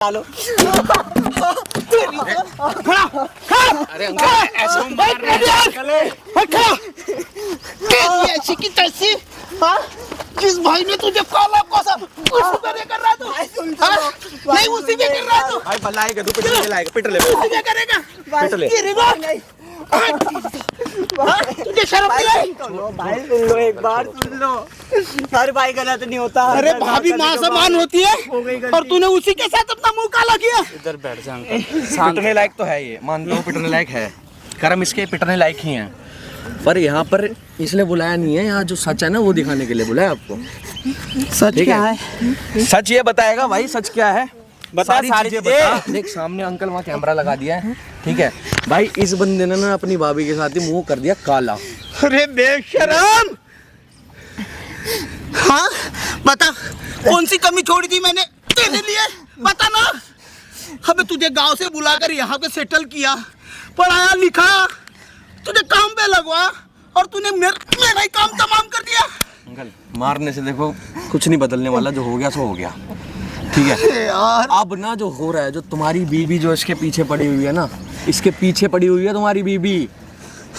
डालो। अरे अंकल ऐसे मार रहे हैं ऐसी की तैसी। हाँ किस भाई ने तुझे काला कोसा उसी पर कर रहा तू? नहीं उसी पे कर रहा तू? भाई बलाएगा तू पिट ले उसी पे करेगा पिट ले तुझे शर्म नहीं आई? भाई सुन लो, एक बार सुन लो। हर भाई गलत नहीं होता। अरे भाभी माँ समान होती है और तूने उसी के साथ अपना मुंह काला किया। इधर बैठ जा अंकल। पिटने लायक तो है ये, मानता हूँ पिटने लायक है, कर्म इसके पिटने लायक ही हैं, पर यहाँ पर इसलिए बुलाया नहीं है, यहाँ जो सच है ना वो दिखाने के लिए बुलाया आपको। सच क्या है? सच ये बताएगा भाई, सच क्या है बता, सारी चीजें बता। देख सामने अंकल वहाँ कैमरा लगा दिया है, ठीक है भाई। इस बंदे ने ना अपनी भाभी के साथ ही मुंह कर दिया काला। अरे बेशरम। हाँ बता कौन सी कमी छोड़ी थी मैंने तेरे लिए, बता ना। हमें तुझे गांव से बुलाकर यहाँ पे सेटल किया, पढ़ाया लिखा, तुझे काम पे लगवा और तूने मेरा ही काम तमाम कर दिया। अंकल मारने से देखो कुछ नहीं बदलने वाला, जो हो गया सो हो गया, ठीक है यार। अब ना जो हो रहा है, जो तुम्हारी बीबी जो इसके पीछे पड़ी हुई है ना, इसके पीछे पड़ी हुई है तुम्हारी बीबी।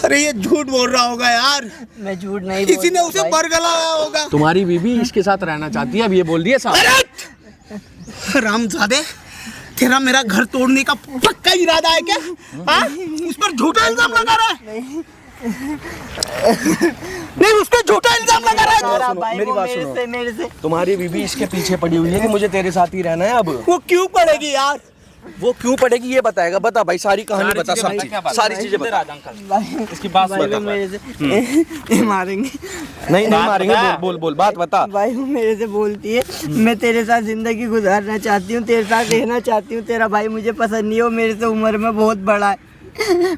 अरे ये झूठ बोल रहा होगा यार, मैं झूठ नहीं किसी ने उसे बरगलाया होगा। तुम्हारी बीबी इसके साथ रहना चाहती है, अब ये बोल दिया साहब। रामजादे तेरा मेरा घर तोड़ने का पक्का इरादा है क्या? हाँ? उस पर झूठा इल्जाम लगा रहा है? नहीं उस पर झूठा इल्जाम लगा रहा है। मेरी बात सुनो, मेरे से तुम्हारी बीबी इसके पीछे पड़ी हुई है कि मुझे तेरे साथ ही रहना है। अब वो क्यों पड़ेगी यार? वो क्यों पड़ेगी ये बताएगा, बता भाई सारी कहानी बता, सब चीज सारी चीजें बता। इसकी बात बता। मेरे से मारेंगे नहीं मारेंगे, बोल बोल बात बता। भाई वो मेरे से बोलती है मैं तेरे साथ जिंदगी गुजारना चाहती हूँ, तेरे साथ रहना चाहती हूँ, तेरा भाई मुझे पसंद नहीं है, वो मेरे से उम्र में बहुत बड़ा है।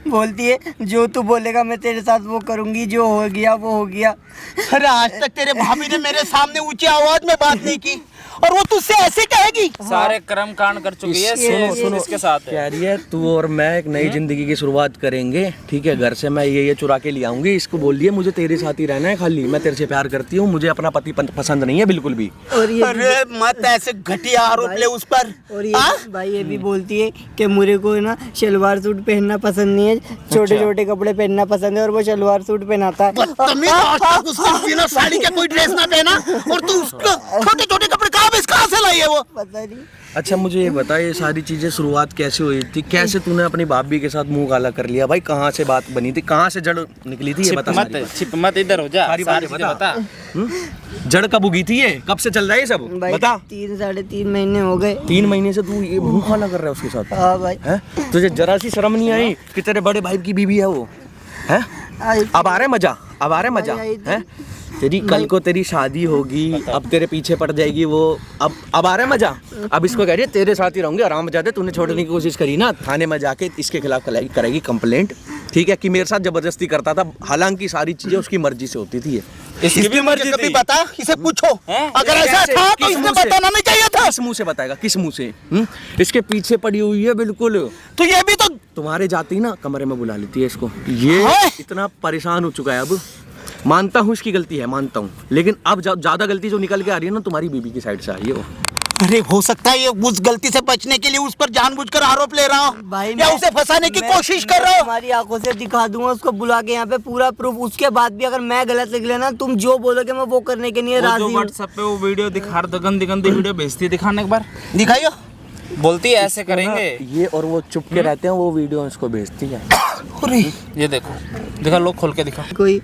बोलती है जो तू बोलेगा मैं तेरे साथ वो करूंगी, जो हो गया वो हो गया। अरे आज तक तेरे भाभी ने मेरे सामने ऊंची आवाज में बात नहीं की और वो तुझसे ऐसे कहेगी? सारे कर्म कांड कर चुकी है। सुनो इसके साथ कह रही है तू और मैं एक नई जिंदगी की शुरुआत करेंगे, ठीक है। घर से मैं ये चुरा के ले आऊंगी। इसको बोल दिया मुझे तेरे साथ ही रहना है, खाली मैं तेरे से प्यार करती हूँ, मुझे अपना पति पसंद नहीं है बिल्कुल भी। और ये अरे मत ऐसे घटिया आरोप ले उस पर। और ये भाई ये भी बोलती है कि मुझे को ना शलवार सूट पहनना पसंद नहीं है, छोटे छोटे कपड़े पहनना पसंद है, और वो शलवार सूट पहनाता है। साड़ी का कोई ड्रेस ना पहना और तू उसको छोटे छोटे कपड़े कहाँ से लाई है वो? पता नहीं। अच्छा मुझे ये बता, ये सारी चीजें शुरुआत कैसे हुई थी, कैसे तूने अपनी भाभी के साथ मुंह काला कर लिया भाई? कहाँ से बात बनी थी, कहाँ से जड़ निकली थी, ये बता। छिप मत इधर हो जा, सारी बातें बता। जड़ कब उगी थी, ये कब से चल रहा है ये सब बता। 3-3.5 महीने हो गए। 3 महीने से तू ये मुंह काला कर रहा है उसके साथ? हाँ भाई। है तुझे जरा सी शर्म नहीं आई कि तेरे बड़े भाई की बीवी है वो? है अब आ रहा है मजा, अब आ रहा है मजा है तेरी। कल को तेरी शादी होगी, अब तेरे पीछे पड़ जाएगी वो, अब आ रहा है मजा। अब इसको कह रही है तेरे साथ ही रहूंगी, आराम जाते तूने छोड़ने की कोशिश करी ना, थाने में जाके इसके खिलाफ करेगी कंप्लेंट, ठीक है, कि मेरे साथ जबरदस्ती करता था। हालांकि सारी चीजें उसकी मर्जी से होती थी। इसकी भी मर्जी थी। बता, इसे पूछो अगर ऐसा था तो इसने बताना नहीं चाहिए था। किस मुंह से बताएगा, किस मुंह से? इसके पीछे पड़ी हुई है बिल्कुल। तो ये भी तो तुम्हारे जाते ही ना कमरे में बुला लेती है इसको। ये इतना परेशान हो चुका है अब। मानता हूँ इसकी गलती है, मानता हूँ, लेकिन अब ज्यादा गलती जो निकल के आ रही है ना तुम्हारी बीबी की साइड से आ रही है वो। अरे हो सकता है ये उस गलती से बचने के लिए उस पर जानबूझकर आरोप ले रहा हूँ भाई, या उसे फंसाने की कोशिश कर रहा हूँ। तुम्हारी आंखों से दिखा दूंगा उसको बुला के यहाँ पे पूरा प्रूफ। उसके बाद भी अगर मैं गलत निकले ना, तुम जो बोलोगे मैं वो करने के लिए राजी हूँ। व्हाट्सएप पे वो वीडियो दिखा, गंदी गंदी वीडियो भेजती है, दिखाने एक बार दिखाइयो। बोलती है ऐसे करेंगे ये, और वो चुप के रहते हैं, वो वीडियो इसको भेजती है। अरे ये देखो, दिखा, लोग खोल के दिखा। कोई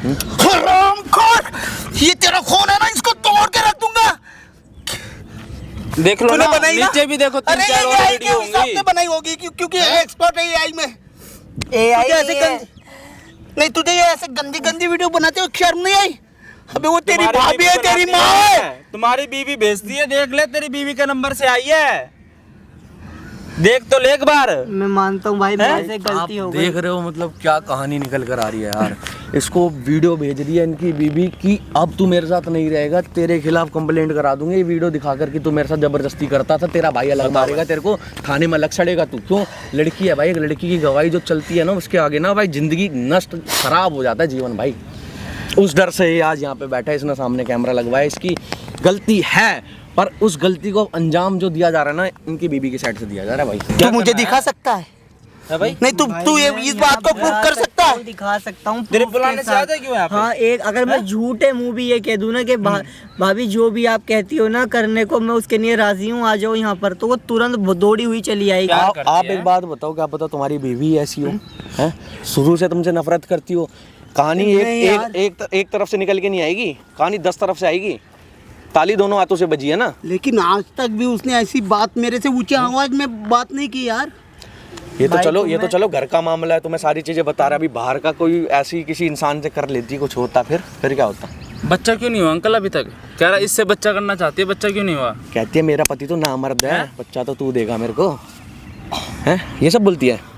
हरामखोर, ये तेरा फोन है ना, इसको तोड़ के रख दूंगा। देख लो ना, बनाई ना? नीचे भी देखो, 3-4 और वीडियो होंगी। बनाई होगी क्योंकि एक्सपर्ट है एआई में। AI ऐसे नहीं, तुझे ये ऐसे गंदी गंदी वीडियो बनाते हो शर्म नहीं आई? अबे वो तेरी भाभी है, तेरी माँ है। तुम्हारी बीवी भेजती है, देख ले, तेरी बीवी के नंबर से आई है, देख तो ले एक बार। मैं मानता हूँ भाई मेरे से गलती हो गई। देख रहे हो मतलब क्या कहानी निकल कर आ रही है यार। इसको वीडियो भेज रही है इनकी बीबी की, अब तू मेरे साथ नहीं रहेगा, तेरे खिलाफ कंप्लेंट करा दूंगी। ये वीडियो दिखाकर कि तू मेरे साथ जबरदस्ती करता था, तेरा भाई अलग मारेगा, तेरे को थाने में अलग सड़ेगा तू। क्यों? लड़की है भाई, एक लड़की की गवाही जो चलती है ना, उसके आगे ना भाई जिंदगी नष्ट खराब हो जाता है जीवन भाई। उस डर से ये आज यहाँ पे बैठा है, इसने सामने कैमरा लगवाया, इसकी गलती है पर उस गलती को अंजाम जो दिया जा रहा है ना, इनकी बीबी की साइड से दिया जा रहा है भाई। तू मुझे दिखा सकता है भाई नहीं? तू ये इस बात को प्रूव कर सकता है? दिखा सकता हूँ तेरे proof बुलाने के से साथ। आता है क्यों यहाँ पे? हाँ, एक अगर मैं झूठे मुंह भी ये कह दूं ना कि भाभी जो भी आप कहती हो ना करने को, मैं उसके लिए राजी हूँ, आ जाओ यहाँ पर, तो वो तुरंत दौड़ी हुई चली आएगी। क्या आप करती है? एक बात बताओ, क्या पता तुम्हारी बीवी ऐसी हो, हैं? शुरू से तुमसे नफरत करती हो। कहानी एक तरफ से निकल के नहीं आएगी, कहानी 10 तरफ से आएगी। ताली दोनों हाथों से बजी है ना। लेकिन आज तक भी उसने ऐसी बात मेरे से ऊंची आवाज में बात नहीं की यार। ये तो चलो घर का मामला है, तुम्हें सारी चीजें बता रहा। अभी बाहर का कोई ऐसी किसी इंसान से कर लेती, कुछ होता फिर क्या होता? बच्चा क्यों नहीं हुआ अंकल अभी तक? कह रहा इससे बच्चा करना चाहती है, बच्चा क्यों नहीं हुआ? कहती है मेरा पति तो नामर्द है, बच्चा तो तू देगा मेरे को, हैं? ये सब बोलती है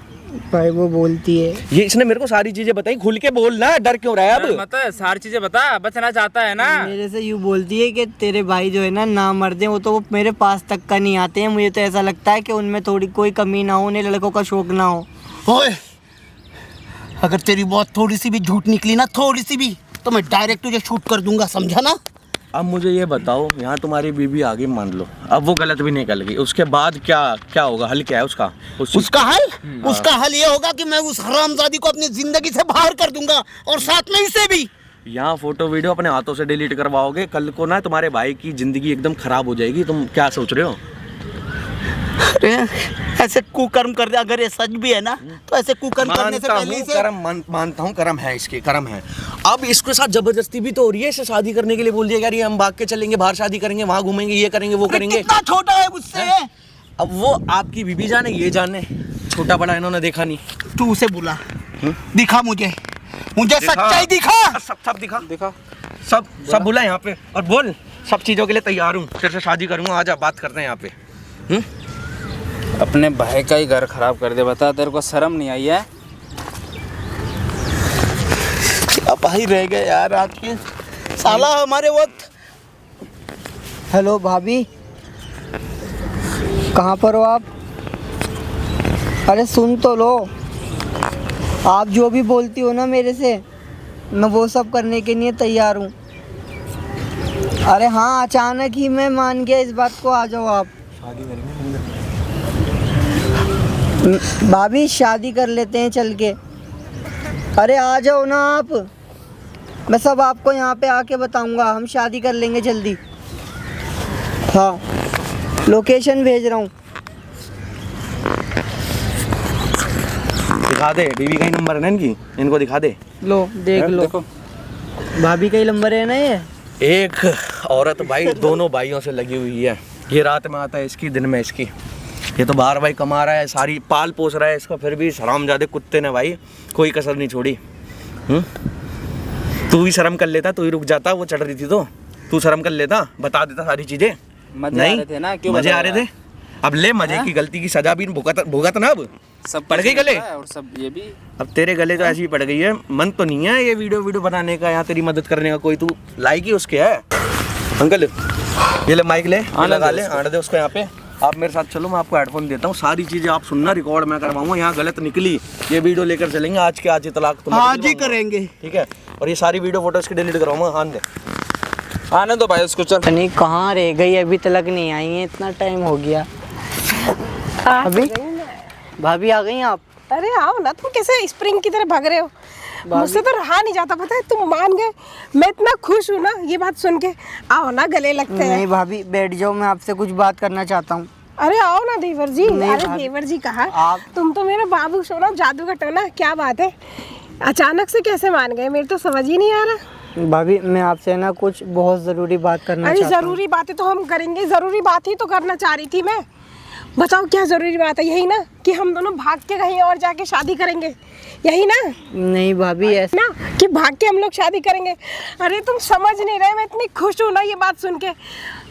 भाई वो बोलती है। ये इसने मेरे को सारी चीजें बताई। खुल के बोल ना, डर क्यों रहा है अब? मत सारी चीजें बता, बचना चाहता है ना। मेरे से यूँ बोलती है कि तेरे भाई जो है ना मर्द हैं, वो तो वो मेरे पास तक का नहीं आते हैं। मुझे तो ऐसा लगता है कि उनमें थोड़ी कोई कमी ना हो, उन्हें लड़कों का शौक ना हो। ओए, अगर तेरी बात थोड़ी सी भी झूठ निकली ना, थोड़ी सी भी, तो मैं डायरेक्ट तुझे शूट कर दूंगा, समझा ना? अब मुझे ये बताओ, यहाँ तुम्हारी बीवी आगे मान लो, अब वो गलत भी निकल गई, उसके बाद क्या होगा? हल क्या है उसका? उसका हल ये होगा कि मैं उस हरामजादी को अपनी जिंदगी से बाहर कर दूंगा, और साथ में इसे भी। यहाँ फोटो वीडियो अपने हाथों से डिलीट करवाओगे, कल को ना तुम्हारे भाई की जिंदगी एकदम खराब हो जाएगी। तुम क्या सोच रहे हो? अरे ऐसे कुकर्म कर दे, अगर ये सच भी है ना, तो ऐसे कुकर्म करने से पहले इसे मानता हूँ कर्म है, इसके कर्म है। अब इसके साथ जबरदस्ती भी तो हो रही है, इसे शादी करने के लिए बोल दिया यार, ये हम भाग के चलेंगे, बाहर शादी करेंगे, वहाँ घूमेंगे, ये करेंगे, वो करेंगे। कितना छोटा है मुझसे। अब वो आपकी बीबी जाने, ये जाने, छोटा बड़ा इन्होंने देखा नहीं। तू उसे बुला, दिखा मुझे सच्चाई दिखा। सब दिखा सब बुला यहाँ पे, और बोल सब चीजों के लिए तैयार हूँ, तेरे से शादी करूंगा, आजा बात करते हैं यहाँ पे। अपने भाई का ही घर खराब कर दे, बता तेरे को शर्म नहीं आई है? क्या भाई रह गए यार आज के साला हमारे वक्त। हेलो भाभी, कहाँ पर हो आप? अरे सुन तो लो, आप जो भी बोलती हो ना मेरे से, मैं वो सब करने के लिए तैयार हूँ। अरे हाँ, अचानक ही मैं मान गया इस बात को, आ जाओ आप। भाभी शादी कर लेते हैं चल के। अरे आ जाओ ना आप, मैं सब आपको यहाँ पे आके बताऊँगा, हम शादी कर लेंगे जल्दी। हाँ, लोकेशन भेज रहा हूँ। दिखा दे, बीवी का ही नंबर है ना इनकी, इनको दिखा दे। लो देख लो, देखो भाभी का ही नंबर है ना ये। एक औरत भाई दोनों भाइयों से लगी हुई है, ये रात में आता है इसकी, दिन में इसकी। ये तो बाहर भाई कमा रहा है, सारी पाल पोस रहा है इसको, फिर भी हरामजादे कुत्ते ने भाई कोई कसर नहीं छोड़ी। तू भी शर्म कर लेता, तू ही रुक जाता, वो चढ़ रही थी तो तू शर्म कर लेता, बता देता सारी चीजें। मजे आ रहे थे ना, क्यों मजे आ रहे थे? अब ले मजे की गलती की सजा भी भुगत ना। अब सब पड़ गई गले, और सब ये भी। अब तेरे गले तो ऐसी ही पड़ गई है। मन तो नहीं है ये वीडियो बनाने का, यहाँ तेरी मदद करने का कोई, तू लायक ही उसके है। अंकल ये ले माइक ले, लगा ले, आने दे उसको यहाँ पे। आप मेरे साथ चलो, मैं आपको हेडफोन देता हूँ, सारी चीजें आप सुनना, रिकॉर्ड मैं करवाऊंगा। यहाँ गलत निकली ये वीडियो लेकर चलेंगे, आज के आज ही तलाक आज ही करेंगे, ठीक है? और ये सारी वीडियो फोटो इसकी डिलीट करवाऊंगा। हाँ दे, आने दो भाई उसको, चल। नहीं कहाँ रह गई, अभी तक नहीं आई है, इतना टाइम हो गया। अभी भाभी आ गई आप? अरे आओ ना, तुम कैसे स्प्रिंग की तरह भाग रहे हो? मुझसे तो रहा नहीं जाता, पता है, तुम मान गए। मैं इतना खुश हूँ ना ये बात सुन के। आओ ना, गले लगते हैं। नहीं भाभी बैठ जाओ, मैं आपसे कुछ बात करना चाहता हूँ। अरे आओ ना देवर जी। अरे भाभी। देवर जी कहा, आप- तुम तो मेरा बाबू सोना, जादू का टोना, क्या बात है, अचानक से कैसे मान गए? मेरे तो समझ ही नहीं आ रहा। भाभी मैं आपसे ना कुछ बहुत ज़रूरी बात करना अरे चाहता हूँ। जरूरी बातें तो हम करेंगे, जरूरी बात ही तो करना चाह रही थी मैं। बताओ क्या जरूरी बात है? यही ना कि हम दोनों भाग के कहीं और जाके शादी करेंगे, यही ना? नहीं भाभी ऐसा ना कि भाग के हम लोग शादी करेंगे। अरे तुम समझ नहीं रहे, मैं इतनी खुश हूँ ना ये बात सुन के।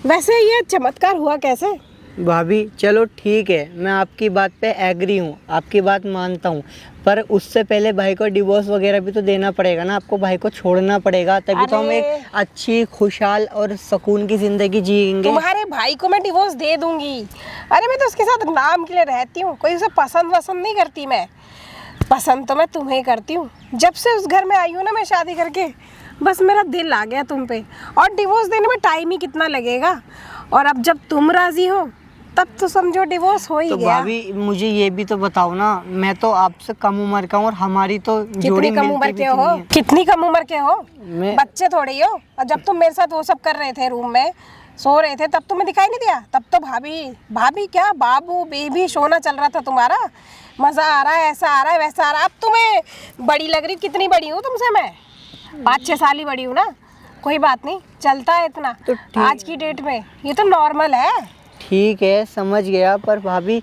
वैसे ये चमत्कार हुआ कैसे? भाभी चलो ठीक है, मैं आपकी बात पे एग्री हूँ, आपकी बात मानता हूँ, पर उससे पहले भाई को डिवोर्स वगैरह भी तो देना पड़ेगा ना, आपको भाई को छोड़ना पड़ेगा, तभी तो हम अरे। एक अच्छी खुशहाल और सुकून की ज़िंदगी जिएंगे। तुम्हारे भाई को मैं डिवोर्स दे दूंगी। अरे मैं तो उसके साथ नाम के लिए रहती हूँ, कोई उसे पसंद वसंद नहीं करती मैं। पसंद तो मैं तुम्हें करती हूँ। जब से उस घर में आई हूँ ना मैं शादी करके, बस मेरा दिल आ गया तुम पे। और डिवोर्स देने में टाइम ही कितना लगेगा। और अब जब तुम राजी हो तब तो समझो डिवोर्स हो ही तो गया। भाभी मुझे ये भी तो बताओ ना, मैं तो आपसे कम उम्र का हूँ और हमारी तो जोड़ी कितनी कम मिलती उम्र भी के तो हो? नहीं है। कितनी कम उम्र के हो? मैं- बच्चे थोड़ी हो। और जब तुम मेरे साथ वो सब कर रहे थे रूम में, सो रहे थे, तब तुम्हें दिखाई नहीं दिया? तब तो भाभी क्या बाबू बेबी सोना चल रहा था तुम्हारा, मजा आ रहा है, ऐसा आ रहा है, वैसा आ रहा है। अब तुम्हें बड़ी लग रही। कितनी बड़ी हूँ तुमसे मैं? 5-6 साल ही बड़ी हूँ ना। कोई बात नहीं, चलता है इतना तो ठीक- आज की डेट में, ये तो नॉर्मल है। ठीक है समझ गया, पर भाभी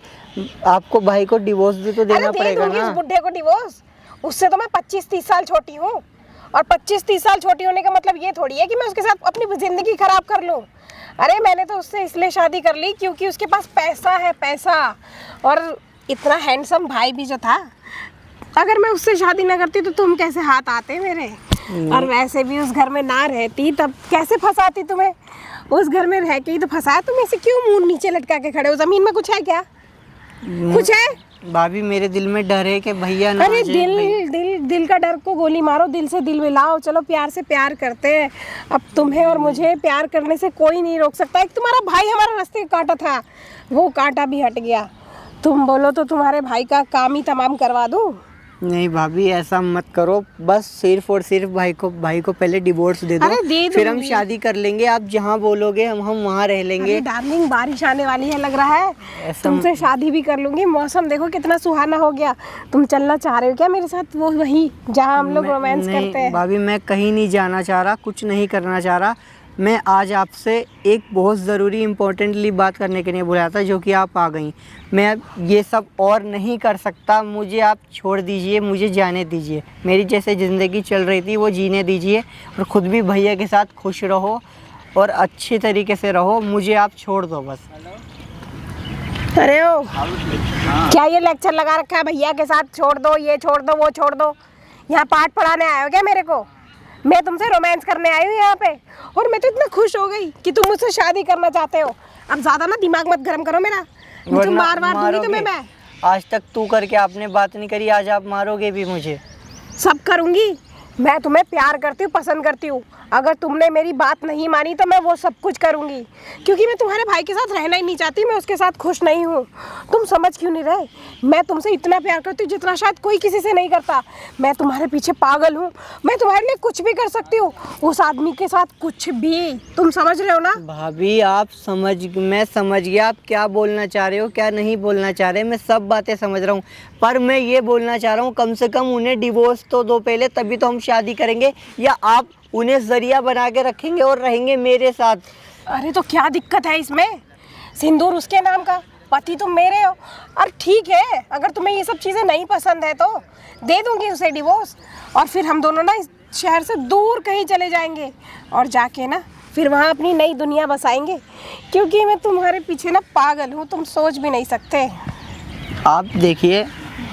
आपको भाई को डिवोर्स भी तो देना अरे दे पड़ेगा दूंगी ना। उस बुढ़े को डिवोर्स। उससे तो मैं 25-30 साल छोटी हूँ, और 25-30 साल छोटी होने का मतलब ये थोड़ी है कि मैं उसके साथ अपनी जिंदगी खराब कर लूँ। अरे मैंने तो उससे इसलिए शादी कर ली क्योंकि उसके पास पैसा है, पैसा, और इतना हैंडसम भाई भी जो था। अगर मैं उससे शादी ना करती तो तुम कैसे हाथ आते मेरे? और वैसे भी उस घर में ना रहती तब कैसे फंसाती तुम्हें? उस घर में रह के ही तो फंसाया। तुम ऐसे क्यों मुंह नीचे लटका के खड़े हो? जमीन में कुछ है क्या? कुछ है? भाभी मेरे दिल में डर है कि भैया ना अरे आ जाए भाई। दिल का डर को गोली मारो, दिल से दिल मिलाओ। चलो प्यार से प्यार करते हैं। अब तुम्हें और मुझे प्यार करने से कोई नहीं रोक सकता। एक तुम्हारा भाई हमारा रास्ते का कांटा था, वो कांटा भी हट गया। तुम बोलो तो तुम्हारे भाई का काम ही तमाम करवा दूं। नहीं भाभी ऐसा मत करो, बस सिर्फ और सिर्फ भाई को पहले डिवोर्स दे अरे दो, दे फिर हम दूंगी। शादी कर लेंगे। आप जहाँ बोलोगे हम वहाँ रह लेंगे। अरे डार्लिंग, बारिश आने वाली है लग रहा है। ऐसा- तुमसे शादी भी कर लूंगी। मौसम देखो कितना सुहाना हो गया। तुम चलना चाह रहे हो क्या मेरे साथ? वो वही जहाँ हम लोग रोमांस नहीं करते हैं। भाभी मैं कहीं नहीं जाना चाह रहा, कुछ नहीं करना चाह रहा। मैं आज आपसे एक बहुत ज़रूरी इम्पोर्टेंटली बात करने के लिए बुलाया था, जो कि आप आ गई। मैं अब ये सब और नहीं कर सकता, मुझे आप छोड़ दीजिए, मुझे जाने दीजिए। मेरी जैसे ज़िंदगी चल रही थी वो जीने दीजिए, और ख़ुद भी भैया के साथ खुश रहो और अच्छी तरीके से रहो। मुझे आप छोड़ दो बस। अरे ओ, क्या ये लेक्चर लगा रखा है? भैया के साथ छोड़ दो, ये छोड़ दो, वो छोड़ दो। यहाँ पाठ पढ़ाने आए हो क्या मेरे को? मैं तुमसे रोमांस करने आई हूँ यहाँ पे, और मैं तो इतना खुश हो गई कि तुम मुझसे शादी करना चाहते हो। अब ज्यादा ना दिमाग मत गर्म करो मेरा, मुझे वरना मार दूंगी मारोगे। तुम्हें मैं। आज तक तू करके आपने बात नहीं करी, आज आप मारोगे भी मुझे। सब करूंगी। मैं तुम्हें प्यार करती हूँ, पसंद करती हूँ। अगर तुमने मेरी बात नहीं मानी तो मैं वो सब कुछ करूंगी, क्योंकि मैं तुम्हारे भाई के साथ रहना ही नहीं चाहती। मैं उसके साथ खुश नहीं हूँ। तुम समझ क्यों नहीं रहे? मैं तुमसे इतना प्यार करती हूँ जितना शायद कोई किसी से नहीं करता। मैं तुम्हारे पीछे पागल हूँ। मैं तुम्हारे लिए कुछ भी कर सकती हूँ, उस आदमी के साथ कुछ भी। तुम समझ रहे हो ना? भाभी मैं समझ गया आप क्या बोलना चाह रहे हो, क्या नहीं बोलना चाह रहे। मैं सब बातें समझ रहा हूँ, पर मैं ये बोलना चाह रहा हूँ कम से कम उन्हें डिवोर्स तो दो पहले, तभी तो हम शादी करेंगे। या आप उन्हें जरिया बना के रखेंगे और रहेंगे मेरे साथ। अरे तो क्या दिक्कत है इसमें? सिंदूर उसके नाम का, पति तुम मेरे हो। और ठीक है, अगर तुम्हें ये सब चीज़ें नहीं पसंद है तो दे दूंगी उसे डिवोर्स, और फिर हम दोनों ना इस शहर से दूर कहीं चले जाएंगे, और जाके ना फिर वहाँ अपनी नई दुनिया बसाएंगे। क्योंकि मैं तुम्हारे पीछे ना पागल हूँ, तुम सोच भी नहीं सकते। आप देखिए,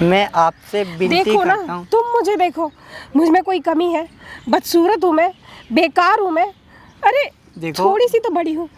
मैं आपसे विनती देखो ना, करता हूँ। तुम मुझे देखो, मुझ में कोई कमी है? बदसूरत हूँ मैं? बेकार हूँ मैं? अरे देखो। थोड़ी सी तो बड़ी हूँ,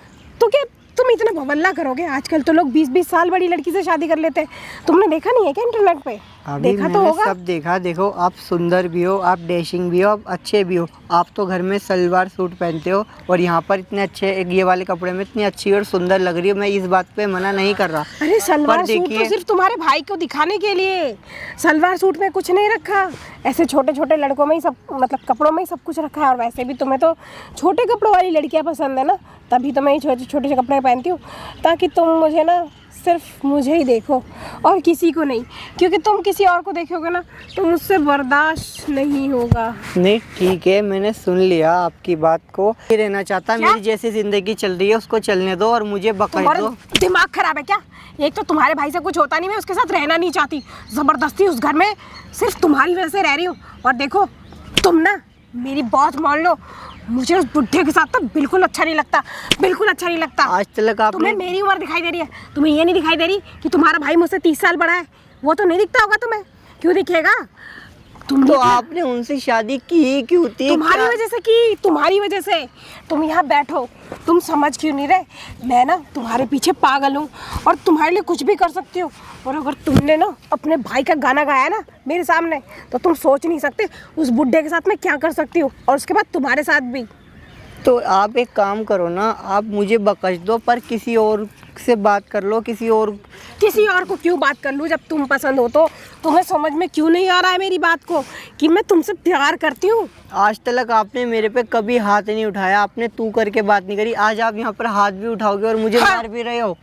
तो क्या तुम इतना भवल्ला करोगे? आजकल तो लोग 20-20 साल बड़ी लड़की से शादी कर लेते हैं। तुमने देखा नहीं है क्या इंटरनेट पे? अभी देखा तो मैंने होगा। सब देखा। देखो आप सुंदर भी हो, आप डैशिंग भी हो, आप अच्छे भी हो। आप तो घर में सलवार सूट पहनते हो और यहाँ पर इतने अच्छे ये वाले कपड़े में इतनी अच्छी और सुंदर लग रही हो। मैं इस बात पे मना नहीं कर रहा। अरे सलवार पर सूट तो देखिए- सिर्फ तुम्हारे भाई को दिखाने के लिए। सलवार सूट में कुछ नहीं रखा, ऐसे छोटे छोटे लड़कों में ही सब, मतलब कपड़ों में ही सब कुछ रखा है। और वैसे भी तुम्हें तो छोटे कपड़ों वाली लड़कियां पसंद है ना, तभी तो मैं ये छोटे छोटे कपड़े पहनती हूँ, ताकि तुम मुझे ना सिर्फ मुझे ही देखो और किसी को नहीं। क्योंकि तुम किसी और को देखोगे ना तो मुझसे बर्दाश्त नहीं होगा। नहीं ठीक है, मैंने सुन लिया आपकी बात को। नहीं रहना चाहता, क्या? मेरी जैसी जिंदगी चल रही है उसको चलने दो और मुझे बकैर तुम्हारा दो। दिमाग खराब है क्या? एक तो तुम्हारे भाई से कुछ होता नहीं, मैं उसके साथ रहना नहीं चाहती। जबरदस्ती उस घर में सिर्फ तुम्हारी वजह से रह रही हूँ। और देखो तुम ना मेरी बात मान लो, मुझे उस बुढ़े के साथ तो बिल्कुल अच्छा नहीं लगता, बिल्कुल अच्छा नहीं लगता। आज तक आपने तुम्हें मेरी उम्र दिखाई दे रही है, तुम्हें ये नहीं दिखाई दे रही कि तुम्हारा भाई मुझसे 30 साल बड़ा है? वो तो नहीं दिखता होगा तुम्हें? क्यों दिखेगा? तुम तो भी अपना- आपने उनसे शादी की क्यों थी? तुम्हारी क्या- वजह से की, तुम्हारी वजह से। तुम यहाँ बैठो, तुम समझ क्यों नहीं रहे? मैं ना तुम्हारे पीछे पागल हूँ और तुम्हारे लिए कुछ भी कर सकती हूँ। और अगर तुमने ना अपने भाई का गाना गाया ना मेरे सामने, तो तुम सोच नहीं सकते उस बुड्ढे के साथ मैं क्या कर सकती हूँ, और उसके बाद तुम्हारे साथ भी। तो आप एक काम करो ना, आप मुझे बकश दो पर किसी और से बात कर लो, किसी और को क्यों बात कर लूँ जब तुम पसंद हो? तो तुम्हें समझ में क्यों नहीं आ रहा है मेरी बात को कि मैं तुमसे प्यार करती हूँ? आज तक आपने मेरे पे कभी हाथ नहीं उठाया, आपने तू करके बात नहीं करी। आज आप यहाँ पर हाथ भी उठाओगे और मुझे हाँ। मार भी रहे हो।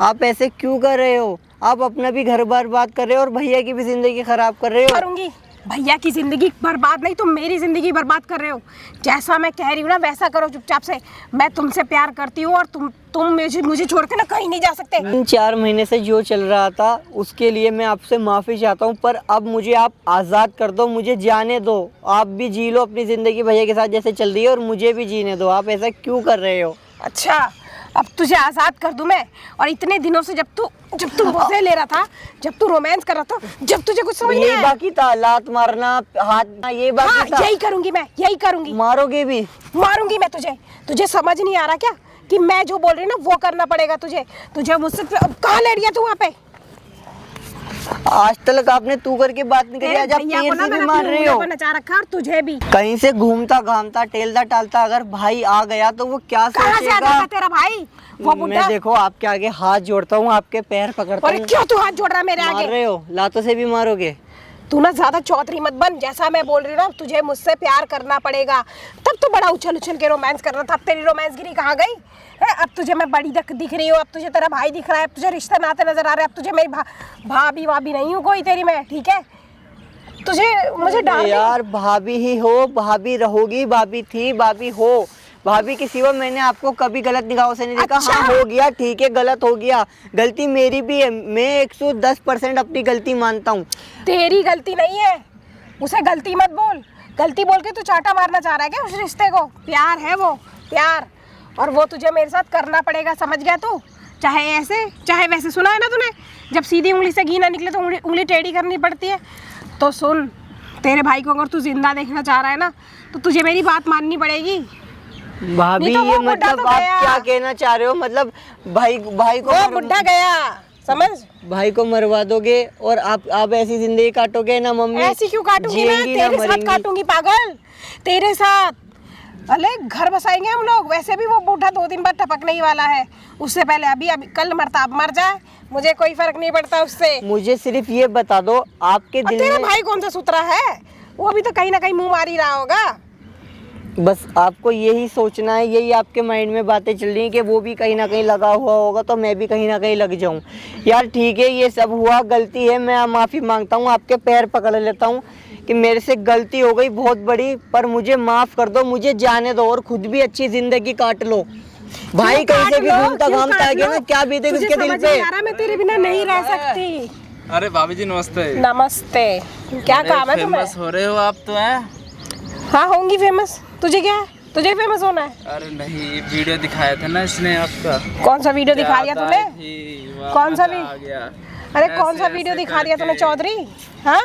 आप ऐसे क्यों कर रहे हो? आप अपना भी घर बार बात कर रहे हो और भैया की भी जिंदगी खराब कर रहे हो। करूंगी। भैया की जिंदगी बर्बाद नहीं, तुम मेरी जिंदगी बर्बाद कर रहे हो। जैसा मैं कह रही हूँ ना वैसा करो चुपचाप से। मैं तुमसे प्यार करती हूँ और तुम मुझे छोड़ के ना कहीं नहीं जा सकते। 3-4 महीने से जो चल रहा था उसके लिए मैं आपसे माफ़ी चाहता हूँ, पर अब मुझे आप आज़ाद कर दो, मुझे जाने दो। आप भी जी लो अपनी ज़िंदगी भैया के साथ जैसे चल रही है और मुझे भी जीने दो। आप ऐसा क्यों कर रहे हो? अच्छा, अब तुझे आज़ाद कर दूं मैं? और इतने दिनों से जब तू मजे ले रहा था, जब तू रोमांस कर रहा था, जब तुझे कुछ समझ नहीं ये आया। बाकी था, लात मारना, हाथ, ये बाकी हाँ, था। यही करूंगी मैं, यही करूंगी। मारोगे भी? मारूंगी मैं तुझे समझ नहीं आ रहा क्या कि मैं जो बोल रही हूँ ना वो करना पड़ेगा तुझे मुझसे। कहाँ ले लिया तू वहाँ पे? आज तक आपने तू करके बात नहीं करी, आज आप भैया को पैर ना से भी मैंने मार अपनी रहे उंगलियों हो। पर नचा रखा और तुझे भी। कहीं से घूमता घामता टेलता टालता अगर भाई आ गया तो वो क्या कहाँ से आ सोचेगा? गया तेरा भाई? वो बुढ़ा। मैं देखो आपके आगे हाथ जोड़ता हूँ, आपके पैर पकड़ता अरे हूँ। क्यों तू हाथ जोड़ रहा है मेरे मार आगे? रहे हो, लातों से भी मारोगे। तू ना ज्यादा चौधरी मत बन। जैसा मैं बोल रही हूँ ना, तुझे मुझसे प्यार करना पड़ेगा। तब तो बड़ा उछल उछल के रोमांस करना था। अब तेरी रोमांस गिरी कहाँ गई है? अब तुझे मैं बड़ी दिख रही हूँ, अब तुझे तेरा भाई दिख रहा है, अब तुझे रिश्ते नाते नजर आ रहे हैं, अब तुझे मेरी भाभी नहीं हूँ कोई तेरी मैं, ठीक है? मुझे डाल यार भाभी ही हो, भाभी रहोगी, भाभी थी, भाभी हो। भाभी के सिवा मैंने आपको कभी गलत निगाहों से नहीं देखा। अच्छा। हाँ हो गया, ठीक है, गलत हो गया, गलती मेरी भी है। मैं 110% अपनी गलती मानता हूँ। तेरी गलती नहीं है, उसे गलती मत बोल। गलती बोल के तू चाटा मारना चाह रहा है क्या उस रिश्ते को? प्यार है वो, प्यार, और वो तुझे मेरे साथ करना पड़ेगा, समझ गया तू? चाहे ऐसे चाहे वैसे। सुना है ना तूने, जब सीधी उंगली से घी ना निकले तो उंगली टेढ़ी करनी पड़ती है। तो सुन, तेरे भाई को अगर तू जिंदा देखना चाह रहा है ना तो तुझे मेरी बात माननी पड़ेगी। भाभी नहीं तो वो ये बुड्ढा मतलब तो आप गया। क्या कहना चाह रहे हो? मतलब भाई को वो बुढ़ा गया, समझ? भाई को मरवा दोगे और आप ऐसी जिंदगी काटोगे ना मम्मी? ऐसी क्यों काटूंगी मैं? जिएंगी ना तेरे साथ मरेंगी। काटूंगी पागल, तेरे साथ। अरे घर बसाएंगे हम लोग। वैसे भी वो बूढ़ा 2 दिन बाद टपकने ही वाला है। उससे पहले अभी कल मरता, अब मर जाए, मुझे कोई फर्क नहीं पड़ता उससे। मुझे सिर्फ ये बता दो, आपके और दिल तेरा में भाई कौन सा सुतरा है? वो भी तो कहीं ना कहीं मुंह मार ही रहा होगा। बस आपको यही सोचना है, यही आपके माइंड में बातें चल रही हैं कि वो भी कहीं ना कहीं लगा हुआ होगा तो मैं भी कहीं ना कहीं लग जाऊं। यार ठीक है, ये सब हुआ, गलती है, मैं माफ़ी मांगता हूं, आपके पैर पकड़ लेता हूं कि मेरे से गलती हो गई बहुत बड़ी, पर मुझे माफ़ कर दो, मुझे जाने दो और खुद भी अच्छी ज़िंदगी काट लो। भाई कहीं से भी घूमता घामता आ गया ना, क्या बीते उसके दिल पे? मैं तेरे बिना नहीं रह सकती। अरे भाभी जी नमस्ते। नमस्ते। क्या काम है तुम्हें? फेमस हो रहे हो आप तो हैं। हाँ होंगी फेमस। तुझे क्या है? तुझे फेमस होना है? अरे नहीं, वीडियो दिखाया था ना इसने आपका। कौन सा वीडियो दिखा दिया तूने? कौन सा आ गया? अरे कौन सा वीडियो दिखा दिया तूने चौधरी? हाँ,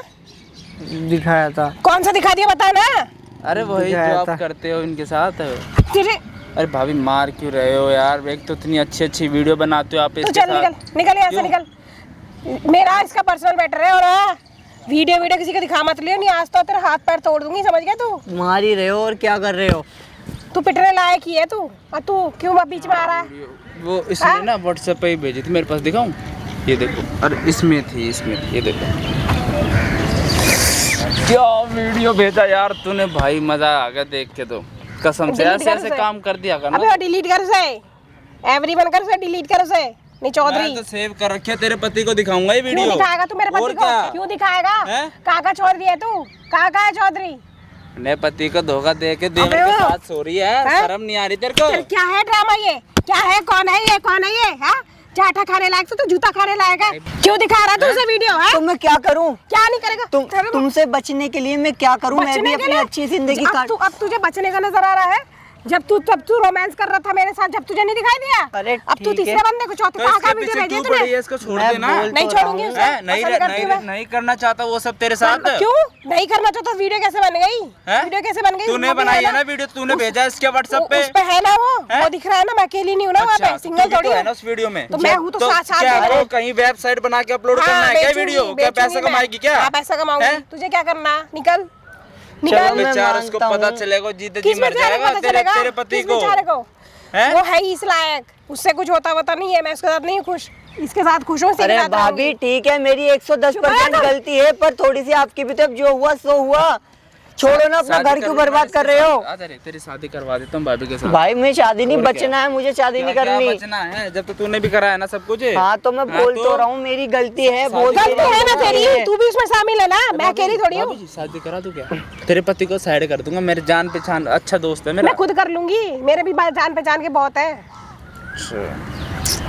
दिखाया था। कौन सा दिखा दिया बता ना। अरे वही जो दिखाया आप था। करते हो इनके साथ। तेरे अरे भाभी मार क्यों रहे हो यार? एक तो इतनी अच्छी अच्छी वीडियो बनाते हो आप तू इसके चल साथ। निकल यहाँ से क्यों? निकल। मेरा इसका पर्सनल मैटर है। और वीडियो किसी को दिखा मत लियो, नहीं आज तो तेरा हाथ पैर तोड़ दूंगी, समझ गया तू? मार ही रहे हो और क्या कर रहे हो? तू पिटने लायक ही है तू। और तू क्यों बीच में आ रहा है? वो इसने ना व्हाट्सएप पे ही भेजी थी, मेरे पास दिखाऊं? ये देखो, अरे इसमें थी, ये देखो क्या वीडियो भेजा यार तूने भाई, मजा आ गया देख के तो कसम से। Delete कर ऐसे उसे। काम कर दिया कर अबे डिलीट कर उसे, एवरीवन कर उसे, डिलीट कर उसे। नहीं चौधरी, मैं तो सेव कर रखे, तेरे पति को दिखाऊंगा ये क्यों वीडियो। दिखाएगा तू मेरे और पति को? क्या? क्यों दिखाएगा? हैं? काका चौधरी है तू? काका है चौधरी? अपने पति को धोखा दे के देवर अबे के वो- साथ सो रही है, हैं? शर्म नहीं आ रही तेरे को? फिर क्या है ड्रामा ये? क्या है? कौन है ये? कौन है ये? हाँ, चाटा खाने लायक से तू जूता खाने लायक है? क्यों दिखा रहा है तू उसे वीडियो? है तो मैं क्या करूं? क्या नहीं करेगा? तुमसे बचने के लिए मैं क्या करूं? मैं भी बचने के अपनी लिए? अच्छी जिंदगी काट। अब तुझे बचने का नजर आ रहा है? जब तू रोमांस कर रहा था मेरे साथ, जब तुझे नहीं दिखाई दिया? अरे अब तू ठीक तीसरे है। बंदे को चौथे तो कहाँ इसके का वीडियो पीछे भेजे क्यों तूने? पड़ी है? इसको छोड़ मैं देना। बोल नहीं तो छोड़ूंगी रहा हूं। उसे। हैं? नहीं करती हूँ मैं। नहीं करना चाहता वो सब तेरे साथ। क्यों नहीं करना चाहता? वीडियो कैसे बन गई? हैं? वीडियो कैसे बन गई? तूने वो भी बनाई है ना ना? वीडियो, तूने भेजा इसके व्हाट्सएप पे। उस पे है ना वो? हैं? वो दिख रहा है ना? मैं अकेली नहीं हूँ ना वहाँ अच्छा, पे, सिंगल तू थोड़ी तो है हूँ। ना उस वीडियो में। तो मैं हूँ तो साथ साथ क्या में। वो कहीं वेबसाइट बना के अपलोड करना है क्या वीडियो? क्या पैसा कमाएगी क्या? हाँ पैसा कमाऊंगी। हैं? तुझे क्या करना? निकल। चलो मैं बेचारा उसको मानता पता हूँ। चलेगा, जीते जी किस मर बेचारे को जाएगा पता तेरे चलेगा? तेरे पति किस को बेचारे को? हैं? वो है ही इस लायक, उससे कुछ होता नहीं है। मैं उसके साथ नहीं खुश, इसके साथ खुश हूँ, इसी के अरे साथ भाभी रहूंगी। ठीक है, मेरी 110% चुप रहो। गलती है, पर थोड़ी सी आपकी भी, तो अब जो हुआ सो हुआ। छोड़ो ना, अपना शादी घर क्यों करवा बर्बाद इसके कर रहे साथ। हो? आ जा रे, तेरी शादी करवा देता हूँ भाभी के साथ। भाई मैं शादी नहीं, और क्या? बचना है मुझे, शादी नहीं क्या क्या करनी। बचना है जब तो तूने भी कराया ना सब कुछ। हाँ तो मैं बोल तो रहा हूँ, मेरी गलती है, बहुत गलती है ना तेरी, है। तू भी उसमें शामिल है ना, मैं अकेली थोड़ी हूँ। भाभी जी, शादी करा दूं क्या? तेरे पति को साइड कर दूंगा, मेरे जान पहचान अच्छा दोस्त है मेरा। मैं खुद कर लूंगी, मेरे भी जान पहचान के बहुत है।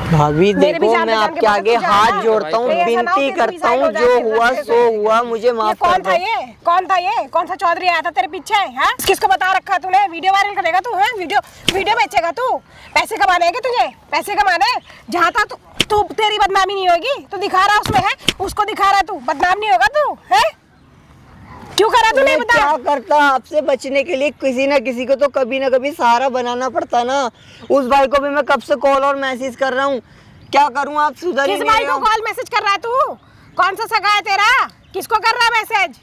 भाभी मेरे भी देखो, जान मैं पहचान के आपके बहुत आगे अच्छा हाथ है। जोड़ता हूँ, तो ऐसा ना हो विनती कि करता suicide हूँ, हो जो जाए, हुआ फिर सो हुआ, मुझे ये माफ कर कौन था? दो। ये कौन था? ये कौन सा चौधरी आया था तेरे पीछे? हाँ, किसको बता रखा तूने? वीडियो वायरल करेगा तू? है वीडियो बेचेगा तू? पैसे कमाने हैं क्या तुझे? पैसे कमाने जहाँ था तू तेरी बदनामी नहीं होगी। तू दिखा रहा उसमें है, उसको दिखा रहा है, तू बदनाम नहीं होगा तू? है क्यों करा तूने? मैं बता। क्या करता, आपसे बचने के लिए किसी ना किसी को तो कभी ना कभी सहारा बनाना पड़ता ना। उस भाई को भी मैं कब से कॉल और मैसेज कर रहा हूँ, क्या करूँ? आप सुधर ही किस नहीं भाई रहे को हो। कॉल मैसेज कर रहा है तू? कौन सा सगा है तेरा? किसको कर रहा है मैसेज?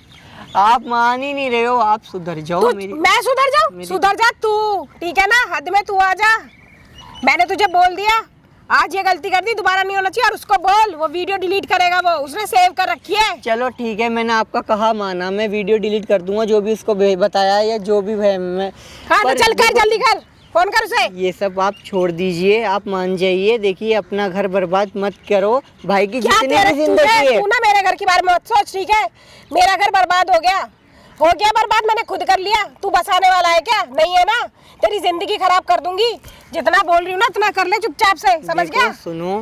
आप मान ही नहीं रहे हो, आप सुधर जाओ मेरी। मैं सुधर जाऊं? सुधर जा तू, ठीक है ना? हद में तू आ जा। मैंने तुझे बोल दिया, आज ये गलती कर दी, दोबारा नहीं होना चाहिए। और उसको बोल, वो वीडियो डिलीट करेगा, वो उसने सेव कर रखी है। चलो ठीक है, मैंने आपका कहा माना, मैं वीडियो डिलीट कर दूंगा, जो भी उसको बताया या जो भी है मैं। हाँ तो पर चल कर, जल्दी कर, फोन कर उसे। ये सब आप छोड़ दीजिए, आप मान जाइए। देखिए अपना घर बर्बाद मत करो, भाई की क्या जितनी तेरे भी जिंदगी है। तू ना मेरे घर के बारे में मत सोच, ठीक है? मेरा घर बर्बाद हो गया बर्बाद, मैंने खुद कर लिया। तू बसाने वाला है क्या? नहीं है ना? तेरी जिंदगी खराब कर दूंगी। जितना बोल रही हूँ ना उतना कर ले चुपचाप से, समझ देखो, गया? सुनो,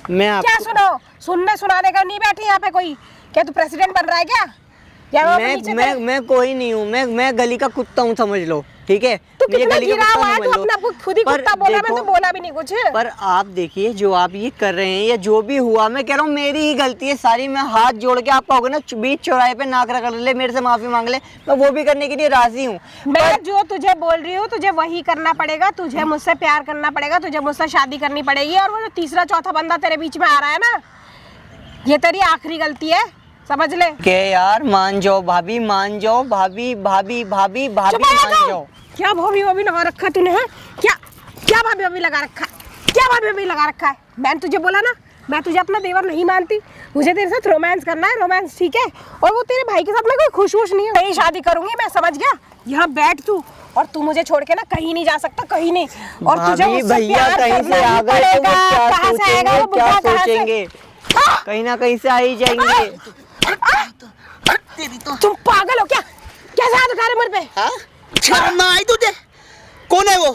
मैं क्या आपको सुनो? सुनने सुनाने का नहीं बैठी यहाँ पे कोई। क्या तू प्रेसिडेंट बन रहा है क्या? या वो नीचे मैं कोई नहीं हूँ, मैं गली का कुत्ता हूँ, समझ लो, ठीक है? तू मैं ये कितना गली का गिरा कुत्ता हुआ है, समझ तू लो। अपने आप को खुद ही पर कुत्ता बोला, मैं देखो, तो बोला भी नहीं कुछ। पर आप देखिए, जो आप ये कर रहे हैं या जो भी हुआ, मैं कह रहा हूँ मेरी ही गलती है सारी। मैं हाथ जोड़ के, आप कहोगे ना बीच चौराहे पे नाक रगड़ ले, मेरे से माफी मांग ले, मैं वो भी करने के लिए राजी हूँ। मैं जो तुझे बोल रही हूँ तुझे वही करना पड़ेगा। तुझे मुझसे प्यार करना पड़ेगा, तुझे मुझसे शादी करनी पड़ेगी। और वो जो तीसरा चौथा बंदा तेरे बीच में आ रहा है ना, ये तेरी आखिरी गलती है, समझ ले। के यार मान जाओ भाभी, मान जाओ भाभी, भाभी भाभी भाभी चुप रह मान तू। जाओ। क्या भाभी भाभी लगा रखा तूने? है क्या भाभी भाभी लगा रखा है? क्या भाभी भाभी लगा रखा है? मैंने तुझे बोला ना, मैं तुझे अपना देवर नहीं मानती। मुझे तेरे साथ रोमांस करना है, रोमांस, ठीक है? और वो तेरे भाई के साथ मैं कोई खुश नहीं हूँ। नहीं शादी करूंगी मैं, समझ गया? यहाँ बैठ तू, और तू मुझे छोड़ के ना कहीं नहीं जा सकता, कहीं नहीं। और तुझे भाभी मुझसे भैया प्यार कहीं करना से ही आ गए तो वो पड़ेगा। क्या कहाँ से आएगा सोचेंगे, वो क्या बुढ़ा? कहाँ से? सोचेंगे? कहीं ना कहीं से आ ही जाएंगे। तुम पागल हो क्या? कैसे हाथ उठा रहे मुझ पे? हाँ? शर्म ना आई तुझे? कौन है वो?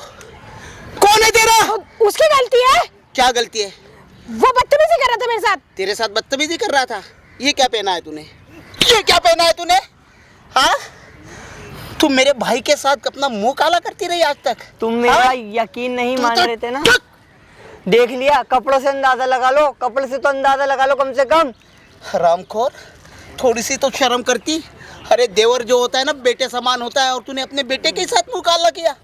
कौन है तेरा? उसकी गलती है। क्या गलती है? वो बदतमीजी कर रहा था मेरे साथ। तेरे साथ बदतमीजी कर रहा था? ये क्या पहना है तूने? ये क्या पहना है तूने? हाँ? तुम मेरे भाई के साथ अपना मुंह काला करती रही आज तक। तुम मेरा हाँ? यकीन नहीं तू मान तो- रहे थे ना? देख लिया, कपड़ों से अंदाजा लगा लो, कपड़े से तो अंदाजा लगा लो कम से कम। हरामखोर, थोड़ी सी तो शर्म करती। अरे देवर जो होता है ना, बेटे समान होता है, और तूने अपने बेटे के साथ मुंह काला किया।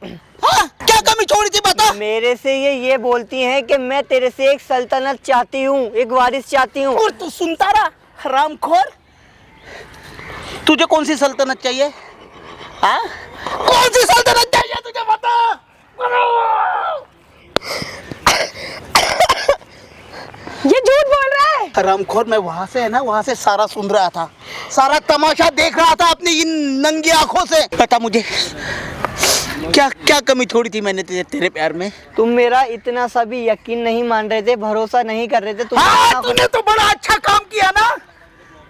हाँ? क्या कमी छोड़ी थी बता? मेरे से ये बोलती हैं कि मैं तेरे से एक सल्तनत चाहती हूँ, एक वारिस चाहती हूँ। और तू सुनता रहा? हरामखोर, तुझे कौन सी सल्तनत चाहिए? हाँ? कौन सी सल्तनत चाहिए तुझे बता? ये झूठ बोल रहा है। हरामखोर, मैं वहां से है ना, वहां से सारा सुन रहा था, सारा तमाशा देख रहा था अपनी इन नंगी आंखों से। बता मुझे, क्या क्या कमी छोड़ी थी मैंने तेरे प्यार में? तुम मेरा इतना सा भी यकीन नहीं मान रहे थे, भरोसा नहीं कर रहे थे तुम। हाँ, तूने तो बड़ा अच्छा काम किया ना,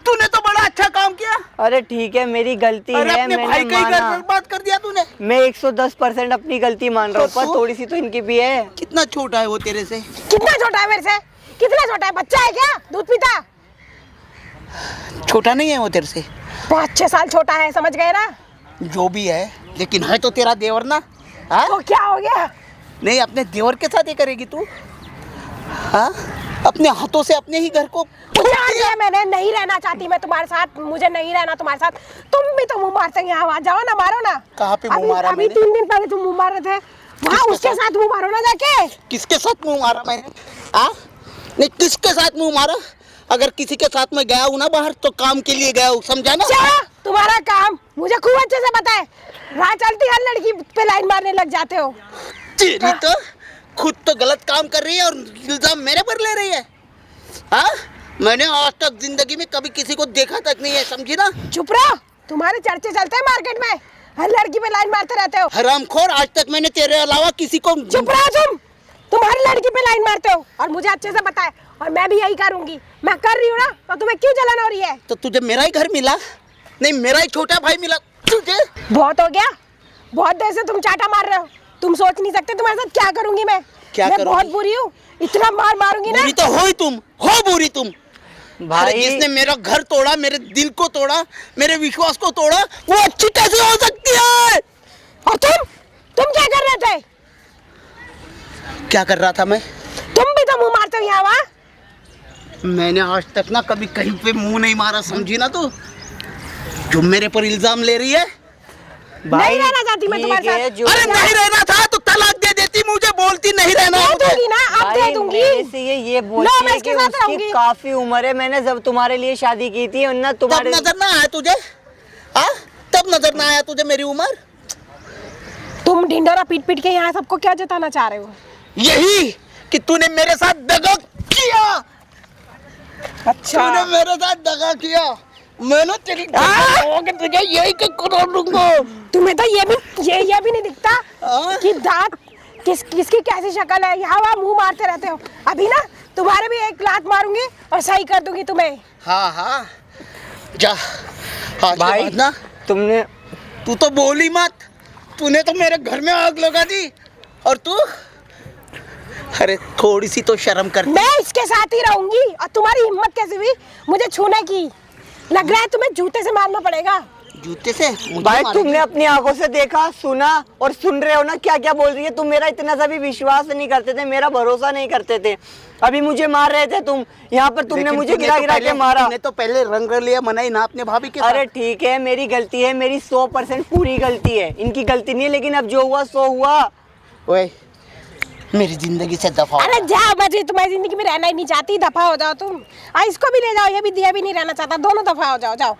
तूने तो बड़ा अच्छा काम किया। अरे ठीक है, मेरी गलती अरे है, अपने मैंने भाई का ही घर माना। बर्बाद कर दिया तूने। मैं 110% अपनी गलती मान रहा हूँ, तो पर तू? थोड़ी सी तो इनकी भी है। कितना छोटा है वो तेरे से? कितना छोटा है मेरे से? कितना छोटा है? बच्चा है क्या? दूध पीता? छोटा नहीं है वो तेरे से? 5-6 साल छोटा है, समझ गए ना? जो भी है, लेकिन है तो तेरा देवर ना। हाँ? तो क्या हो गया? नहीं, अपने देवर के साथ ही करेगी तू? हाँ? अपने हाथों से अपने ही घर को जान लिया मैंने, नहीं रहना चाहती मैं तुम्हारे साथ, मुझे नहीं रहना तुम्हारे साथ। तुम भी तो मुंह मारते हैं, यहाँ जाओ ना, मारो ना। कहाँ पे मुंह मारा अभी मैंने? 3 दिन पहले तुम मुंह मार रहे थे, वहाँ उसके साथ मुंह मारो ना जाके। किसके साथ मुंह मारा मैंने? हाँ? नहीं, किसके साथ मुंह मारा? अगर किसी के साथ मैं गया हूँ ना बाहर, तो काम के लिए गया हूँ, समझा ना? क्या? तुम्हारा काम मुझे खूब अच्छे से पता है। राह चलती हर लड़की पे लाइन मारने लग जाते हो। तेरी तो खुद तो गलत काम कर रही है और इल्जाम मेरे पर ले रही है। हाँ, मैंने आज तक जिंदगी में कभी किसी को देखा तक नहीं है, समझी ना। चुप रहो, तुम्हारे चर्चे चलते हैं मार्केट में, हर लड़की पे लाइन मारते रहते हो। हरामखोर, आज तक मैंने तेरे अलावा किसी को। चुप रहो तुम हर लड़की पे लाइन मारते हो और मुझे अच्छे से पता है और मैं भी यही करूंगी। मैं कर रही हूँ ना, तो तुम्हें क्यों जलन हो रही है? तो तुझे मेरा ही घर मिला नहीं, मेरा ही छोटा भाई मिला तुझे। बहुत हो गया, बहुत देर से तुम चाटा मार रहे हो। तुम सोच नहीं सकते तुम्हारे साथ क्या करूंगी मैं। क्या मैं करोगी? बहुत बुरी हूँ, इतना मार मारूंगी ना। बुरी तो हो ही तुम, हो बुरी तुम। भाई जिसने मेरा घर तोड़ा, मेरे दिल को तोड़ा, मेरे विश्वास को तोड़ा, वो अच्छी कैसे हो सकती है? और तुम क्या कर रहे थे? क्या कर रहा था मैं? तुम भी तो मुंह मारते हो यहाँ वहाँ। मैंने आज तक ना कभी कहीं पे मुंह नहीं मारा, समझी ना तू। जो मेरे पर इल्जाम ले रही है। नहीं रहना चाहती मैं तुम्हारे साथ। अरे नहीं रहना था तो तलाक दे देती, मुझे बोलती नहीं रहना है दे मुझे। दूंगी ना, अब दे दूंगी। मेरे से ये लो, बोलती मैं है इसके कि साथ उसकी रहूंगी। काफी उम्र है। मैंने जब तुम्हारे लिए शादी की थी ना तब तुम्हारे नजर ना आया तुझे? हाँ, तब नजर ना आया तुझे मेरी उम्र? तुम ढिंडोरा पीट पीट के यहाँ सबको क्या जताना चाह रहे हो? यही कि तूने मेरे साथ दगा किया। अच्छा, तूने मेरे साथ दगा किया। मैंने तेरी तुझे यही करा दूंगा। तुम्हें तो ये भी नहीं दिखता हाँ? कि दांत किसकी कैसी शक्ल है। यहाँ वहाँ मुंह मारते रहते हो। अभी ना तुम्हारे भी एक लात मारूंगी और सही कर दूंगी तुम्हें। हाँ हाँ, जा। आज भाई, के बाद ना तुमने तू तो बोली मत। तूने तो मेरे घर में आग लगा दी। और तू, अरे थोड़ी सी तो शर्म कर। मैं इसके साथ ही रहूंगी। और तुम्हारी हिम्मत कैसे हुई मुझे छूने की? लग रहा है तुम्हें जूते से मारना पड़ेगा। जूते से मुझे भाई मारेगी? तुमने अपनी आंखों से देखा, सुना और सुन रहे हो ना क्या क्या बोल रही है। तुम मेरा इतना सा भी विश्वास नहीं करते थे, मेरा भरोसा नहीं करते थे। अभी मुझे मार रहे थे तुम यहाँ पर। तुमने लेकिन मुझे तूने गिरा तो गिरा के पहले- मारा। तूने तो पहले रंग लिया मनाई ना अपने भाभी के साथ। अरे ठीक है, मेरी गलती है, मेरी 100% पूरी गलती है, इनकी गलती नहीं है। लेकिन अब जो हुआ सो हुआ। ओए, मेरी जिंदगी से दफा हो। अरे जाओ, मैं तुम्हारी जिंदगी में रहना ही नहीं चाहती। दफा हो जाओ तुम। इसको भी ले जाओ, ये भी दिया भी नहीं रहना चाहता। दोनों दफा हो जाओ। जाओ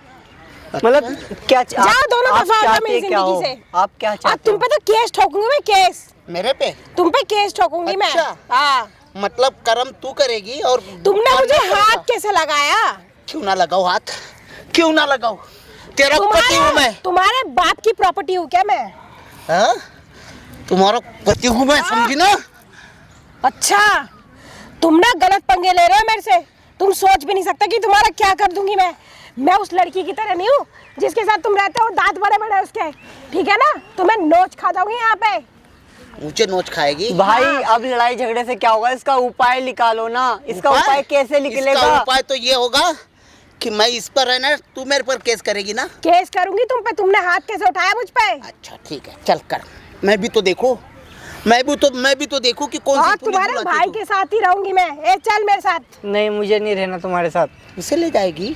मतलब क्या जाओ, दोनों आप दफा हो जाओ चाहते मेरी क्या हो? जिंदगी से। आप क्या और चाहते तुम हो? पे तो केस ठोकूंगी मैं, केस। मेरे पे? तुम पे केस ठोकूंगी मैं। अच्छा। हाँ, मतलब कर्म तू करेगी और तुमने मुझे मैं हाथ करूंगा। कैसे लगाया? क्यों ना लगाओ हाथ? क्यों ना लगाओ? तेरा पति हूँ मैं। तुम्हारे बाप की प्रॉपर्टी हूँ क्या मैं? हाँ? तुम्हारा पति हूँ मैं, समझी ना? अच्छा, तुम ना गलत पंगे ले रहे हो मेरे से। तुम सोच भी नहीं सकते कि तुम्हारा क्या कर दूंगी मैं। मैं उस लड़की की तरह नहीं हूँ जिसके साथ तुम रहते हो। दांत बड़े बड़े उसके, ठीक है ना? तुम्हें नोच खा जाऊंगी यहाँ पे। मुझे नोच खाएगी? भाई अब लड़ाई झगड़े से क्या होगा? इसका उपाय निकालो ना। इसका उपाय कैसे निकलेगा? इसका उपाय तो ये होगा कि मैं इस पर है ना, तू मेरे पर केस करेगी ना? केस करूंगी तुम पे। तुमने हाथ कैसे उठाया मुझ पे? अच्छा ठीक है, चल कर। मैं भी तो देखूं, मैं भी तो देखूं कि कौन सी और पुलिस तुम्हारे बुलाती भाई तू। के साथ ही रहूंगी मैं। ए चल मेरे साथ। नहीं, मुझे नहीं रहना तुम्हारे साथ। उसे ले जाएगी?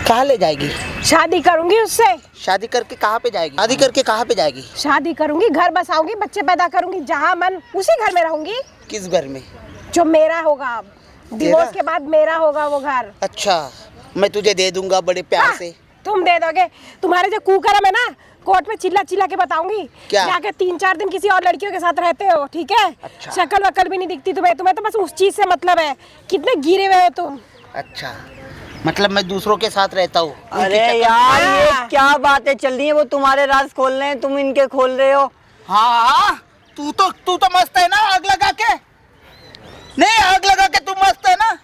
कहाँ ले जाएगी? शादी करूंगी उससे। शादी करके कहाँ पे जाएगी? शादी करके कहाँ पे जाएगी? शादी करूंगी, घर बसाऊंगी, बच्चे पैदा करूंगी। जहाँ मन उसी घर में रहूंगी किस घर में? जो मेरा होगा। अब डिवोर्स के बाद मेरा होगा वो घर। अच्छा, मैं तुझे दे दूंगा बड़े प्यार हाँ, से। तुम दे दोगे? तुम्हारे जो कुकर्म है ना, कोर्ट में चिल्ला चिल्ला के बताऊंगी। क्या? जाके 3-4 दिन किसी और लड़कियों के साथ रहते हो, ठीक है? अच्छा। शक्ल वक्ल भी नहीं दिखती तुम्हें। तुम्हें तो बस उस चीज से मतलब है। कितने गिरे हुए हो तुम। अच्छा, मतलब मैं दूसरों के साथ रहता हूँ? अरे यार, ये हाँ। क्या बातें चल रही है? वो तुम्हारे राज खोल रहे हैं, तुम इनके खोल रहे हो। हाँ, तू तो मस्त है ना आग लगा के? नहीं, आग लगा के तू मस्त है ना?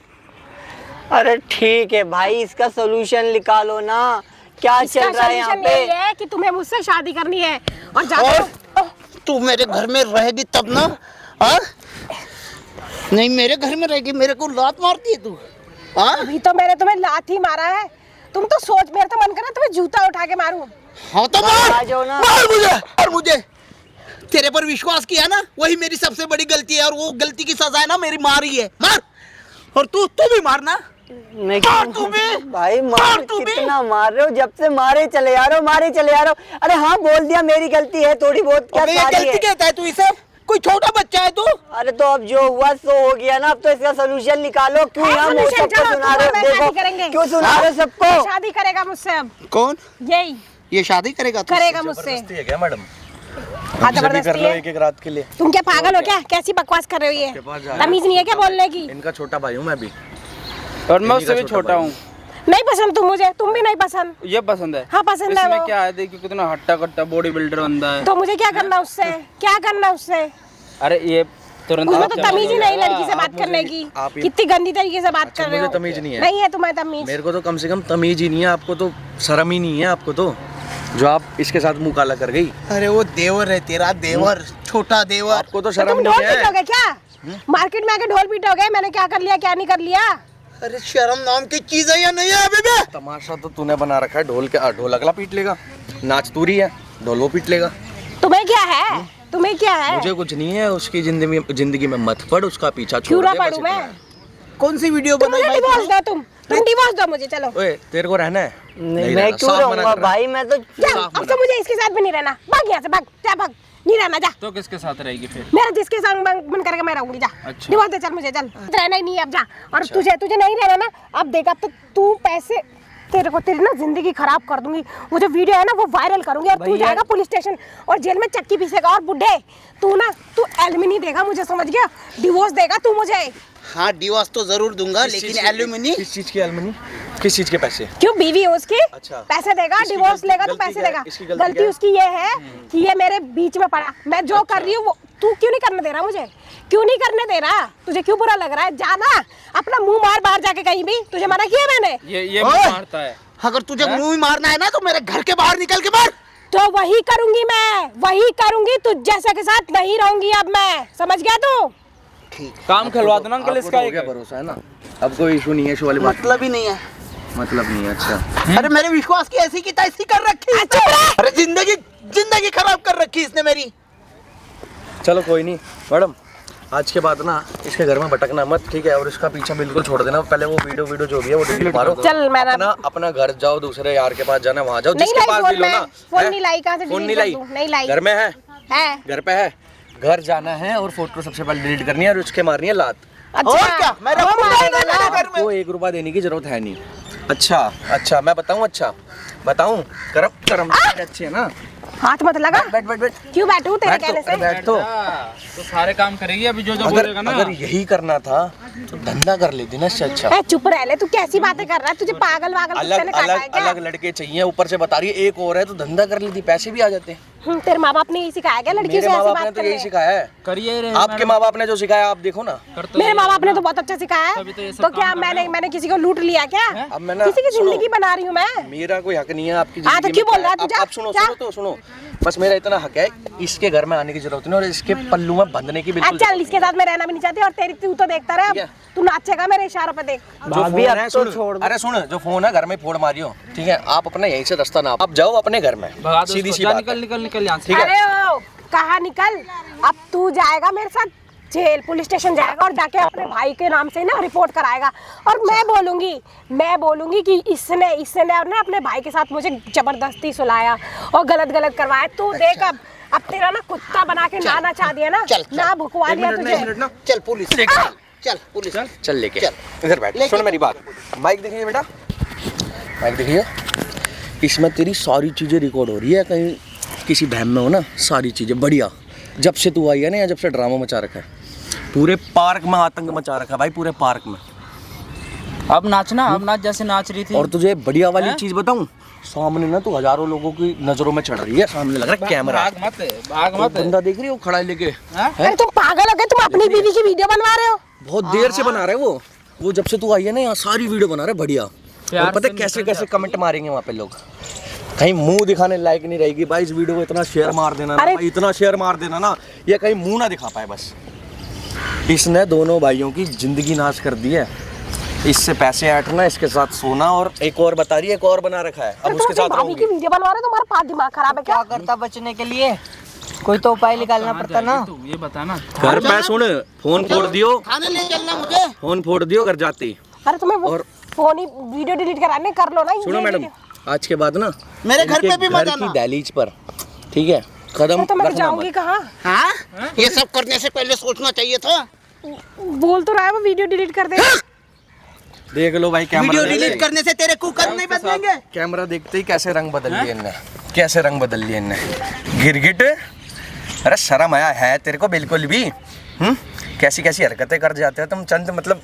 अरे ठीक है भाई, इसका सोल्यूशन निकालो ना। क्या इसका चल रहा है यहाँ solution पे? यही है कि तुम्हें मुझसे शादी करनी है और जाते और हो। तू मेरे घर में रहेगी तब ना? हाँ? नहीं, मेरे घर में रहेगी, मेरे को लात मारती है तू? हाँ? अभी तो मैंने तुम्हें लात ही मारा है। तुम तो सोच, मेरा तो मन कर रहा है तुम्हें जूता उठा के मारूं। हाँ तो आ मार, जाओ ना। मार मुझे। और मुझे तेरे पर विश्वास किया ना, वही मेरी सबसे बड़ी गलती है। और वो गलती की सजा है ना, मेरी मार ही है। मार। और तू भी मारना। मैं मार तू भी। भाई मार मार, तू भी। कितना मार रहे हो? जब से मारे चले आ रहे हो, मारे चले आ रहे हो। अरे हाँ, बोल दिया मेरी गलती है थोड़ी बहुत। क्या अबे ये सारी गलती है? कहता है तू इसे? कोई छोटा बच्चा है तू? अरे तो अब जो हुआ सो हो गया ना, अब तो इसका सोल्यूशन निकालो। क्यों हाँ, यहाँ solution सबको चलो, सुना रहे हो? तुम और मैं शादी देखो करेंगे। क्यों सुना रहे हो सबको? शादी करेगा मुझसे अब, कौन? यही ये शादी करेगा तुझसे? करेगा मुझसे। जबरदस्ती है क्या मैडम? हाँ, हमसे भी कर जबरदस्ती लो है। एक एक रात के लिए। तुम क्या पागल हो क्या? कैसी बकवास कर रहे हो? पास जा ये रहा तमीज नहीं है क्या बोलने की? इनका छोटा भाई हूँ मैं भी। और मैं उससे भी छोटा हूँ। नहीं पसंद तुम मुझे, तुम भी नहीं पसंद। ये पसंद है? हाँ पसंद है इसमें वो। क्या है, देखिए कितना हट्टा कट्टा बॉडी बिल्डर बंदा है। तो मुझे क्या करना उससे? क्या करना उससे? अरे ये तुरंत उसमें आप तो क्या तमीज ही बोलोगे? नहीं लड़की से बात मुझे- करने की। आप ये- कितनी गंदी तरीके से बात अच्छा, कर रहे हो। मुझे तमीज नहीं है। नहीं है तुम्हें तमीज। मेरे को तो कम से कम तमीज ही नहीं है, आपको तो शर्म ही नहीं है आपको तो, जो आप इसके साथ मुंह काला कर गई। अरे वो देवर है तेरा, देवर, छोटा देवर। आपको तो तो शर्म तुम ढोल नहीं है। पीटोगे क्या? मार्केट में आके ढोल पीटोगे मैंने क्या कर लिया क्या नहीं कर लिया? अरे शर्म नाम की चीज है या नहीं है अभी भी? तमाशा तो तूने बना रखा है, ढोल अगला पीट लेगा, नाच तूरी है, ढोल वो पीट लेगा। तुम्हें क्या है? तुम्हें क्या है? मुझे कुछ नहीं है, उसकी जिंदगी में मत पड़, उसका पीछा छोड़ क्यों ना दे, बस पढ़ूं इतना मैं? है। कौन सी वीडियो तुम बनाई मुझे भाई डिवोर्स तूने? दो, तुम डिवोर्स दो मुझे। चलो ओए तेरे को रहना है? नहीं, रहना, मैं क्यों साफ मना रहूंगा कर रहा है। भाई? मैं तो चल अब तो मुझे इसके साथ भी नहीं रहना। भाग यहाँ से, भाग जा, भाग नहीं रहना, जा। तो किसके साथ रहेगी फिर? मेरा जिसके संग मन करके मैं रहूंगी, जा। अच्छा। डिवोर्स दे, चल मुझे, चल रहना ही नहीं है अब, जा। और तुझे नहीं रहना ना, अब देख, अब तो तू पैसे तेरी ना जिंदगी खराब कर दूंगी। वो जो वीडियो है ना वो वायरल करूंगी और तू जाएगा पुलिस स्टेशन और जेल में चक्की पीसेगा। और बुड्ढे तू एलुमिनी देगा मुझे, समझ गया? डिवोर्स देगा तू मुझे। हाँ डिवोर्स तो जरूर दूंगा, किस लेकिन चीज़ की- एल्यूमिनी। किस चीज की एलुमिनी? किस चीज के पैसे? क्यों? बीवी है उसकी, अच्छा। पैसे देगा। इसकी डिवोर्स गलती- लेगा तो गलती पैसे क्या है? देगा। इसकी गलती गलती क्या है? उसकी ये है कि ये मेरे बीच में पड़ा। मैं जो कर रही हूँ वो तू क्यों नहीं करने दे रहा मुझे? क्यों नहीं करने दे रहा? तुझे क्यों बुरा लग रहा है? जाना अपना मुंह मार बाहर जाके कहीं भी। तुझे मना किया मैंने? ये ओए! मारता है। अगर तुझे मुंह ही मारना है ना तो मेरे घर के बाहर निकल के मार। तो वही करूंगी मैं, वही करूंगी। तुझ जैसे के साथ नहीं रहूंगी अब मैं, समझ गया तू? काम खिलवा दो ना अंकल आपको इसका तो हो गया एक। भरोसा है ना, अब कोई इशू नहीं है, इशू वाली बात मतलब ही नहीं है। मतलब नहीं है। अच्छा अरे मेरे विश्वास की ऐसी की तैसी कर रखी है इसने। अरे जिंदगी खराब कर रखी इसने मेरी। चलो कोई नहीं मैडम, आज के बाद ना इसके घर में भटकना मत, ठीक है? और इसका पीछा बिल्कुल छोड़ देना। पहले वो वीडियो जो भी है वो डिलीट मारो। चल मैंने अपना घर जाओ, दूसरे यार के पास जाना वहाँ जाओ, नहीं जिसके लाई पास फोन भी लो में। ना। फोन हैं? नहीं लाई, कहाँ से फोन डिलीट नहीं कर दूं? नहीं लाई। घर में है, है। घर पे है। घर जाना है और फोटो सबसे पहले डिलीट करनी है और उसके मारनी है लात। अच्छा और क्या? मैं वो रहूंगा मारेगा ही नहीं ना। घर में। वो 1 रुपया देने की जरूरत है नहीं। अच्छा मैं बताऊं? अच्छा बताऊं? करम अच्छे है ना? हाथ मत लगा। बैठ क्यों बैठूं तेरे बैठ कहने तो, से? बैठ तो। तो सारे काम करेगी अभी जो अगर बोलेगा ना। अगर यही करना था तो धंधा कर लेती ना इससे अच्छा। ए, चुप रह ले, तू कैसी बातें कर रहा है? तुझे पागल वागल कुत्ते अलग ने काटा है अलग क्या? अलग लड़के चाहिए, ऊपर से बता रही है एक और है तो धंधा कर लेती, पैसे भी आ जाते। तेरे माँ बाप ने यही सिखाया क्या लड़कियों मेरे से माँ ऐसी बाप ने बात तो यही करने? सिखाया है। करिए रे आपके माँ बाप ने जो सिखाया आप देखो ना। मेरे माँ बाप ने तो बहुत अच्छा सिखाया तभी तो ये है। सब तो काम क्या कर रहे मैंने हो। मैंने किसी को लूट लिया क्या? अब मैं ना किसी की सुनो, जिंदगी बना रही हूँ मैं। मेरा कोई हक नहीं है आपकी हाँ, तो जिंदगी क्यों में। बोल रहा है तू? जा, आप सुनो जा। सुनो तो सुनो, बस मेरा इतना हक है, इसके घर में आने की जरूरत नहीं और इसके पल्लू में बंधने की बिल्कुल अच्छा जरूरत इसके साथ मैं रहना भी नहीं चाहती और तेरी तू तो देखता रहे। ठीक है। अब तू नाचेगा मेरे इशारों पे, देख। नहीं। जो भाभी, फोन अब है तो सुन, छोड़ दो। अरे सुन, जो फोन है घर में फोड़ मारियो, ठीक है? आप अपना यहीं से रास्ता ना, आप जाओ अपने घर में, भगा दो सीधी इसको। सी जा, बात निकल है। निकल निकल यहाँ से। ठीक है। अरे ओ, कहाँ निकल? अब तू जाएगा मेरे साथ जेल, पुलिस स्टेशन जाएगा और जाके अपने भाई के नाम से ना रिपोर्ट कराएगा। और मैं बोलूंगी कि इसने और ना अपने भाई के साथ मुझे जबरदस्ती सुलाया और गलत करवाया। तू देख अब तेरा ना कुत्ता बना के ना नचा दिया ना, चल, ना भुकवा एक दिया मिनट ना, तुझे। एक मिनट ना, चल पुलिस। चल पुलिस। चल लेके चल। इधर बैठ, सुन मेरी बात। माइक देखिए बेटा, माइक देखिए। इसमें तेरी सारी चीजें रिकॉर्ड हो रही है, कहीं किसी बहन में हो ना, सारी चीजें बढ़िया। जब से तू आई है ना, या जब से ड्रामा मचा रखा है, पूरे पार्क में आतंक मचा रखा है भाई, पूरे पार्क में। अब नाचना, अब नाच जैसे नाच रही थी। और तुझे बढ़िया वाली चीज बताऊं, सामने ना तू हजारों लोगों की नजरों में चढ़ रही है, सामने लग रहा है कैमरा। भाग तो मत। बंदा देख रही हो खड़ा है लेके, अरे तुम पागल हो गए? तुम अपनी बीवी की वीडियो बनवा रहे हो? बहुत देर से बना रहे वो जब से तू आई है ना, यहाँ सारी वीडियो बना रहे बढ़िया। प्यार और पता है से कैसे निकल कैसे कमेंट मारेंगे वहाँ पे लोग, कहीं मुंह दिखाने लायक नहीं रहेगी भाई। इस वीडियो को इतना शेयर मार देना ना अरे- भाई, इतना शेयर मार देना ना, ये कहीं मुंह ना दिखा पाए बस। इसने दोनों भाइयों की जिंदगी नाश कर दी है। इससे पैसे ऐंठना, इसके साथ सोना, और एक और बता रही है, एक और बना रखा है, अब अरे उसके तुम साथ अपनी भाभी की रहूंगी। वीडियो बनवा रहे हो? तुम्हारा पास दिमाग खराब है क्या? क्या करता बचने के लिए? कोई तो उपाय निकालना पड़ता ना। तू ये बता ना। घर पे सुन, फोन फोड़ दियो, थाने ले चलना मुझे। फोन फोड़ दियो घर जाते। अरे तुम्हें और- फोन ही वीडियो डिलीट कराने कर लो ना। सुनो ये मैडम, वीडियो। आज के बाद ना मेरे घर पे इनके भी मत घर की आना। दहलीज पर, ठीक है, कदम तो मैं रखना जाऊंगी मत। कहाँ? हाँ ये सब करने से पहले सोचना चाहिए था। बोल तो रहा है वो वीडियो डिलीट कर दे। देख लो भाई कैमरा वीडियो देखते डिलीट करने से तेरे कुकर नहीं बदलेंगे। कैमरा देखते ही कैसे रंग बदल लिए इनने, कैसे रंग बदल लिए इनने। गिरगिट, अरे शर्म आया है तेरे को बिल्कुल भी? कैसी कैसी हरकतें कर जाते हो तुम चंद, मतलब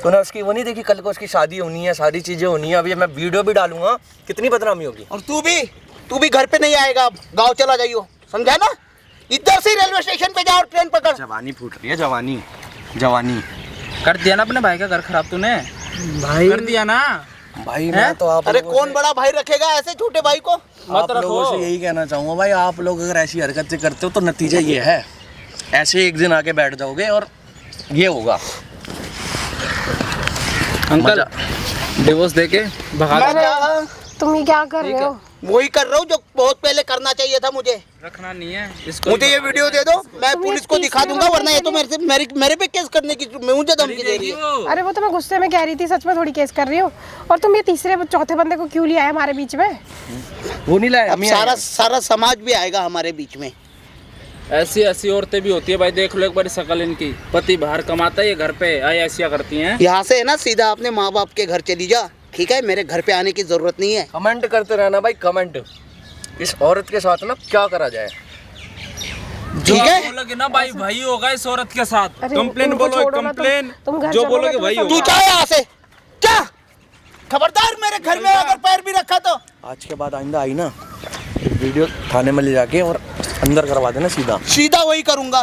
तूने उसकी वो नहीं देखी, कल को उसकी शादी होनी है, सारी चीजें होनी है, अभी मैं वीडियो भी डालूंगा, कितनी बदनामी होगी। और तू भी घर पे नहीं आएगा, अब गाँव चला जाइयो, समझा ना? इधर से रेलवे स्टेशन पे जा और ट्रेन पकड़। जवानी फूट रही है, जवानी जवानी। कर दिया ना अपने भाई का घर खराब तूने, भाई कर दिया ना। भाई मैं तो आप अरे लोगों कौन से- बड़ा भाई रखेगा ऐसे छोटे भाई को? आप लोगों से यही कहना चाहूँगा भाई, आप लोग अगर ऐसी हरकतें करते हो तो नतीजा ये है, ऐसे एक दिन आके बैठ जाओगे और ये होगा। अंकल डिवोर्स देके भगा मैं दो। क्या तुम ये क्या कर रहे हो? वही कर रहा हूँ जो बहुत पहले करना चाहिए था मुझे। रखना नहीं है इसको। मुझे ये वीडियो दे दो, मैं तुम ये पुलिस को दिखा तीसरे दूंगा, वरना ये तो बंदे मेरे पे केस करने की मुझे धमकी दे रही है। अरे वो तो मैं गुस्से में कह रही थी, सच में थोड़ी केस कर रही हूँ। और तुम ये तीसरे चौथे बंदे को क्यों लिया है हमारे बीच में? वो नहीं लाया, अब सारा समाज भी आएगा हमारे बीच में। ऐसी ऐसी औरतें भी होती है भाई, देख लो एक बार शक्ल इनकी। पति बाहर कमाता है, ये घर पे आई ऐसिया करती हैं। यहाँ से है ना सीधा अपने माँ बाप के घर चली जा, ठीक है? मेरे घर पे आने की जरूरत नहीं है। कमेंट करते रहना भाई, कमेंट इस औरत के साथ ना क्या करा जाए। ठीक है? बोलोगे ना भाई भाई होगा इस औरत के साथ, अरे कंप्लेन उनको बोलो, छोड़ो ना, कंप्लेन तुम घर जो चलो, बोलोगे मैं वही तुम्हें तू होगा। जा यहाँ से, क्या खबरदार मेरे घर में अगर पैर भी रखा तो। आज के बाद आइंदा आई ना, वीडियो थाने में ले जाके और अंदर करवा देना सीधा। सीधा वही करूंगा।